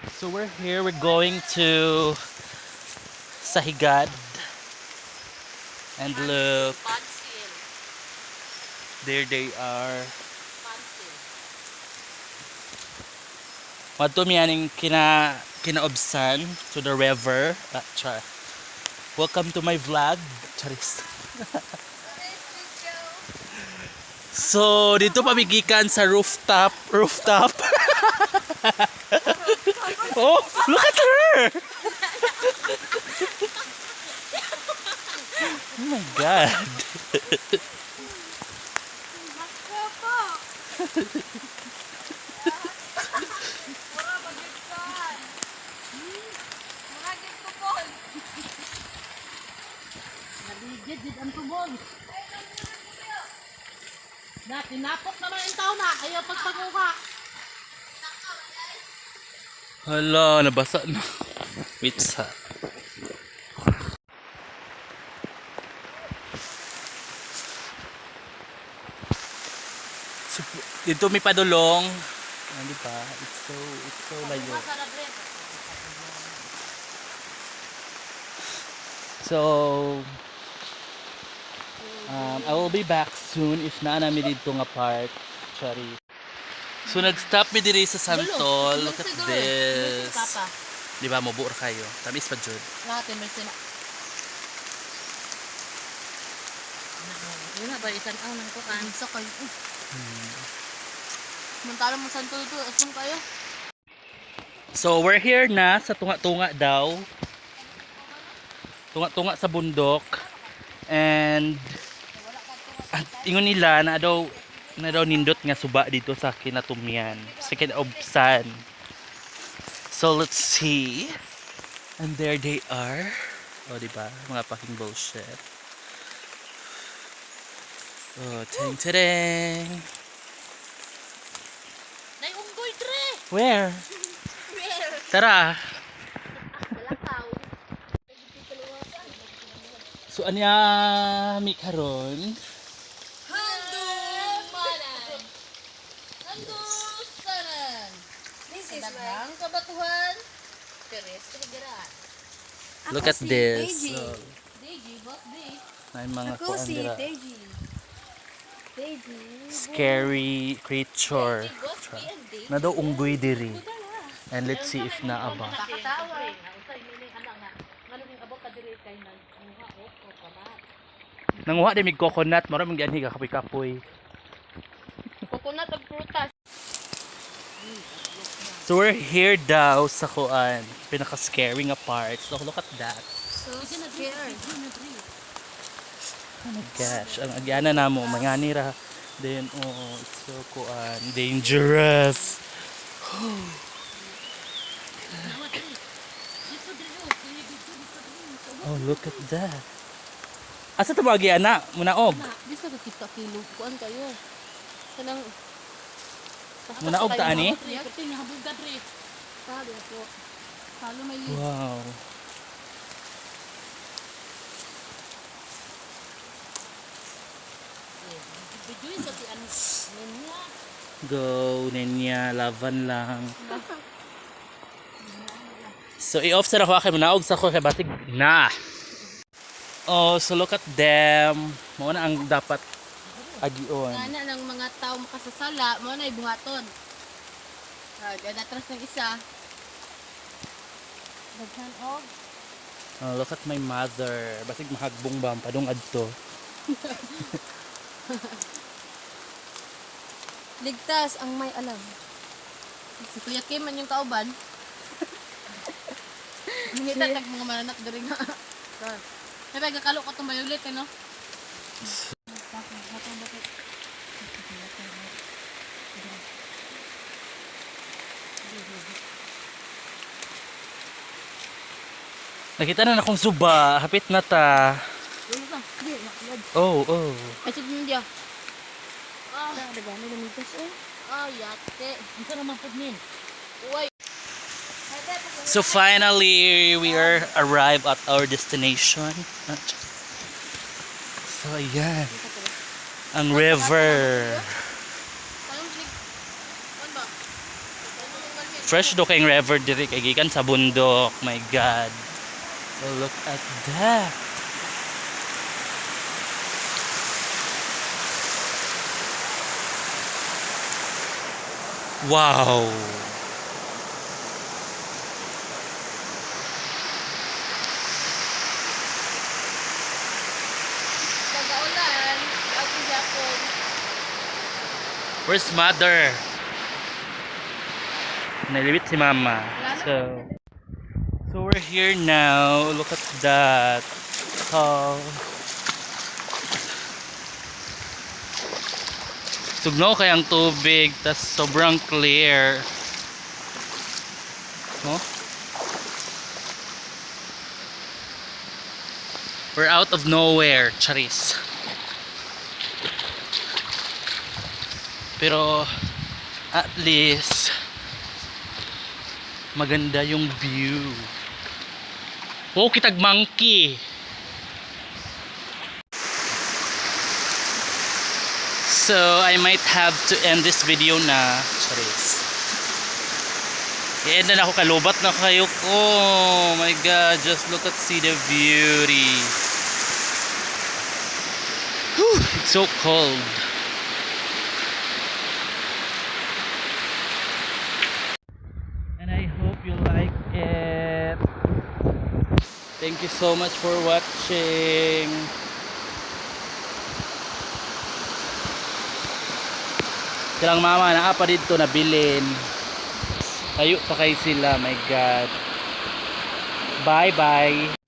So we're here, we're going to Sahigad. And look, Pansil. there they are. Pansil. Madto miyaning kinaobsan to the river. Char. Welcome to my vlog. Charis. So, dito pamigikan sa rooftop. Oh, look at her! Oh my God. Nabigid ang tubol. Na, tinapok naman ang tao na. Ayaw pagpaguha. Hala, nabasa na. Wait sa. So, dito may padulong. Di ba? It's so layo. So, I will be back soon if na namin dito nga part. Sorry. So, nag-stop mi diri sa Santol. Look at this. Di ba, mabuor kayo. Tamis pa dyan. Natin, may sina. Yun na ba, itanaw ng kukan. Isa kayo. Mantala mo Santol to, asong kayo. So, we're here na sa tunga-tunga daw. Tunga-tunga sa bundok. And ingon nila na daw nindot nga suba dito sa Kinatumyan, sa Kinaobsan. So let's see. And there they are. Oh, di ba? Mga fucking bullshit. Oh, teng tereng. Nay unggoy dre. Where? Tara. Kalakaw. So anya mi karon? Handumanan. Handusanan. This is my kabatuhan. Teres Tigaran. Look at this. Oh, Deji, boss D. may mga Ako si kuandira. Deji. Deji. Scary creature. Boss D and D. Na daw unggoy diri. And let's see if naaba. Pakatawa. Usay mining anak nga. Ngano ning abot ka diri kay nang muha o kamat. Nanguha din mig coconut, maraming ganhi ka kapoy-kapoy. Coconut of prutas. So we're here daw sa kuan, pinaka-scary nga part. So look at that. So scared. Oh my gosh, ang agyana namo manganira. Then it's so kuan, dangerous. Oh, look at that. Asa to ba agyana? Munaog. Bisa ka kita kilo kuan kayo. Kanang Munaog ta ani? Reacting nga habog gadri. Sabi ako. Halo may list. Wow. Biduy sa ti an niya. Go, ninya, laban lang. So, i-off sa ako kay munaog sa ako kay batig na. Oh, so look at them. Mao na ang dapat agion. Ana ng mga tao makasasala mo na ibuhaton. Gadatras ng isa. Daghan og Oh, look at my mother. Basig mahagbong ba ang padung adto. Ligtas ang may alam. si Kuya Kim man yung kauban. Ngita tag mga mananak diri nga. May gakalo ko tong violet eh no. Nakita na akong suba. Hapit na ta. Oh. Ay sige niya. Daghan na ligtas eh. Yate. Ito naman pud min. Uy. So finally, we are arrived at our destination. So ayan. Ang river. Fresh do kayong river diri kay gikan sa bundok. My God. So look at that. Wow. Pag-aulan, ako Japon. Where's mother? Nalibit si mama. So we're here now. Look at that. Oh. Sugnaw kayang tubig, tas sobrang clear. Oh? We're out of nowhere, charis. Pero at least maganda yung view. Oh, kitag monkey. So, I might have to end this video na. Charis. I-end na ako, kalubat na kayo ko. Oh my God, just look at see the beauty. Whew, it's so cold. And I hope you like it. Thank you so much for watching. Silang mama na apa dito nabilin. Tayo pa kay sila, my God. Bye bye.